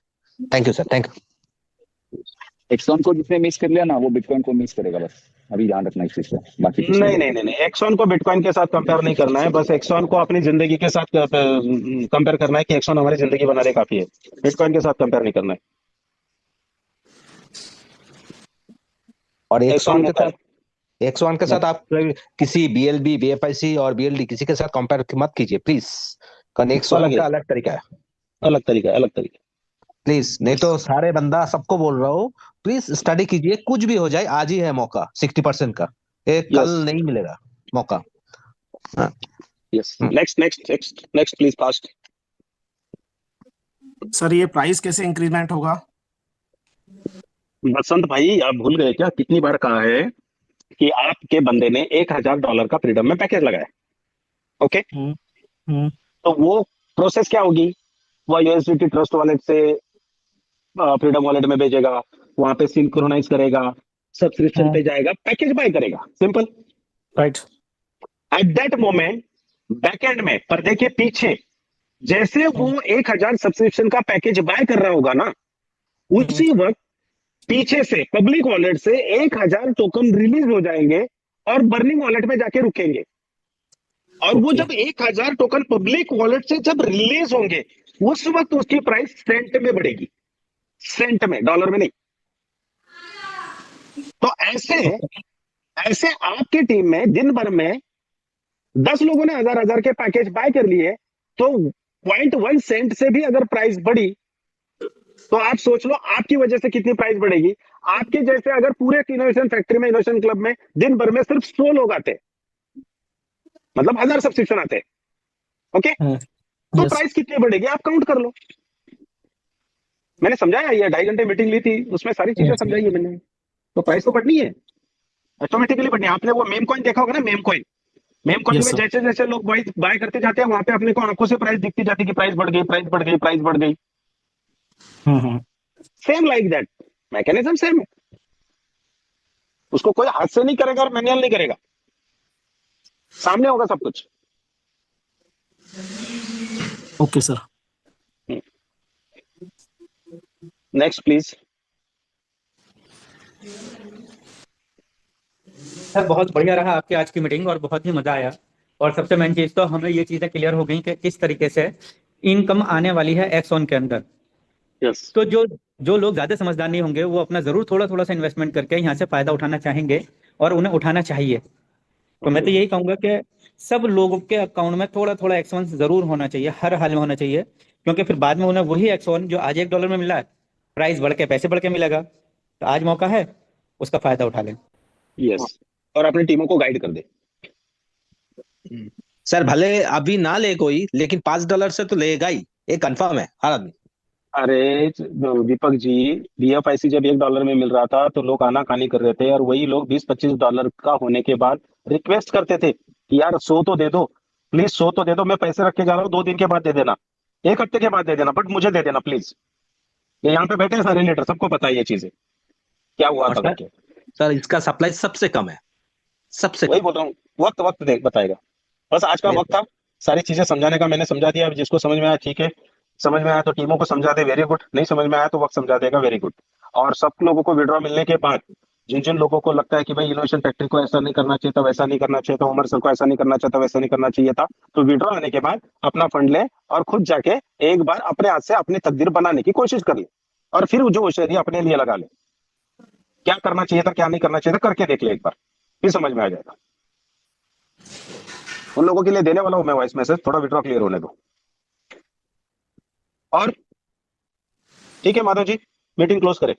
Thank you sir, thank you. एक्सॉन को जिसने मिस कर लिया ना, वो बिटकॉइन को मिस करेगा, बस अभी ध्यान रखना इस चीज का, बाकी कुछ नहीं नहीं नहीं नहीं, एक्सॉन को बिटकॉइन के साथ कंपेयर नहीं करना है, बस एक्सॉन को अपनी जिंदगी के साथ कंपेयर करना है कि एक्सॉन हमारी जिंदगी बना रहे काफी है, बिटकॉइन के साथ कंपेयर नहीं करना है। और एक्सॉन एक्सॉन के साथ, एक्सॉन के साथ आप किसी बीएलबी, बीएफआईसी और बीएलडी किसी के साथ कंपेयर मत कीजिए प्लीज, कारण एक्सॉन अलग का है, अलग तरीका है, अलग तरीका है, अलग तरीका। प्लीज। नहीं तो सारे बंदा सबको बोल रहा हूँ, प्लीज स्टडी कीजिए, कुछ भी हो जाए आज ही है मौका 60% का, एक कल यस नहीं मिलेगा मौका। हाँ। Yes, next next next next please, fast. Sir ये प्राइस कैसे इंक्रीमेंट होगा? बसंत भाई, आप भूल गए क्या, कितनी बार कहा है कि आपके बंदे ने $1000 का फ्रीडम में पैकेज लगाया, ओके? हम्म तो वो प्रोसेस क्या होगी, वो यूएसडीटी ट्रस्ट वॉलेट से फ्रीडम वॉलेट में भेजेगा, वहां पे सिंक्रोनाइज करेगा, सब्सक्रिप्शन पे जाएगा, पैकेज बाय करेगा, simple. Right. At that moment backend में, पर्दे के पीछे, जैसे वो 1000 सब्सक्रिप्शन का पैकेज बाय कर रहा होगा ना, उसी वक्त पीछे से पब्लिक वॉलेट से 1000 टोकन रिलीज हो जाएंगे और बर्निंग वॉलेट में जाके रुकेंगे। और वो Okay. जब 1000 टोकन पब्लिक वॉलेट से जब रिलीज होंगे उस वक्त उसकी प्राइस सेंट में बढ़ेगी, सेंट में, डॉलर में नहीं। तो ऐसे ऐसे आपकी टीम में दिन भर में 10 लोगों ने 1000 के पैकेज बाय कर लिए, तो 0.1 सेंट से भी अगर प्राइस बढ़ी तो आप सोच लो आपकी वजह से कितनी प्राइस बढ़ेगी। आपके जैसे अगर पूरे इनोवेशन फैक्ट्री में, इनोवेशन क्लब में दिन भर में सिर्फ 100 लोग आते, मतलब 1000 सब्सक्रिप्शन आते, ओके, तो Yes. प्राइस कितनी बढ़ेगी आप काउंट कर लो। मैंने समझाया, ये 2.5 घंटे मीटिंग ली थी, उसमें सारी चीजें समझाई है मैंने। तो प्राइस तो बढ़नी है, ऑटोमेटिकली बढ़नी है। आपने वो मेम कॉइन देखा होगा ना, ma'am coin, ma'am coin Yes, में sir. जैसे जैसे लोग बाय करते जाते हैं वहां पे अपने को आंखों से प्राइस दिखती जाती है कि प्राइस बढ़ गई, प्राइस बढ़ गई, प्राइस बढ़ गई। Hmm. Same like that mechanism, same है। उसको कोई हाथ से नहीं करेगा और मैनुअल नहीं करेगा, सामने होगा सब कुछ। Okay, sir. Next please. Sir बहुत बढ़िया रहा आपकी आज की मीटिंग और बहुत ही मजा आया। और सबसे मेन चीज तो हमें ये चीजें क्लियर हो गई कि किस तरीके से इनकम आने वाली है एक्सॉन के अंदर। यस, तो जो जो लोग ज्यादा समझदार नहीं होंगे वो अपना जरूर थोड़ा थोड़ा सा इन्वेस्टमेंट करके यहाँ से फायदा उठाना चाहेंगे और उन्हें उठाना चाहिए। तो मैं तो यही कहूंगा कि सब लोगों के अकाउंट में थोड़ा थोड़ा एक्सॉन जरूर होना चाहिए, हर हाल में होना चाहिए, क्योंकि फिर बाद में उन्हें वही एक्सॉन जो आज $1 में मिला है, प्राइस बढ़ के पैसे बढ़ के मिलेगा। तो आज मौका है, उसका फायदा उठा लें। यस, और अपनी टीमों को गाइड कर दे। सर भले अभी ना ले कोई, लेकिन $5 से तो लेगा ही, ये कंफर्म है हर आदमी। अरे दीपक जी, बीएफआईसी जब $1 में मिल रहा था तो लोग आनाकानी कर रहे थे, और वही लोग $20-25 का होने के बाद रिक्वेस्ट करते थे कि यार 100 तो दे दो, प्लीज 100 तो दे दो, मैं पैसे रख के जा रहा हूँ, 2 दिन के बाद दे देना, 1 हफ्ते के बाद दे देना, बट मुझे दे देना प्लीज। ये यहाँ पे बैठे हैं सारे लीडर, सबको पता है ये चीजें क्या हुआ और था सर करके। सर इसका सप्लाई सबसे कम है, सबसे वही कम। बोल रहा हूँ, वक्त वक्त देख बताएगा। बस आज का वक्त था, सारी चीजें समझाने का मैंने समझा दिया। अब जिसको समझ में आया ठीक है, समझ में आया तो टीमों को समझा दे, वेरी गुड, नहीं समझ में आया तो वक्त समझा देगा, वेरी गुड। और सब लोगों को विड्रॉ मिलने के बाद जिन जिन लोगों को लगता है कि भाई इनोवेशन फैक्ट्री को ऐसा नहीं करना चाहिए था, वैसा नहीं करना चाहिए था, उमर सर को ऐसा नहीं करना चाहिए था, वैसा नहीं करना चाहिए था, तो विड्रॉ आने के बाद अपना फंड ले और खुद जाके एक बार अपने हाथ से अपनी तकदीर बनाने की कोशिश कर ले, और फिर जो होशियारी अपने लिए लगा ले। क्या करना चाहिए था, क्या नहीं करना चाहिए था, करके देख ले एक बार, फिर समझ में आ जाएगा। उन लोगों के लिए देने वाला हूं मैं वॉइस मैसेज, थोड़ा विड्रॉ क्लियर होने दो। और ठीक है माधव जी, मीटिंग क्लोज करें।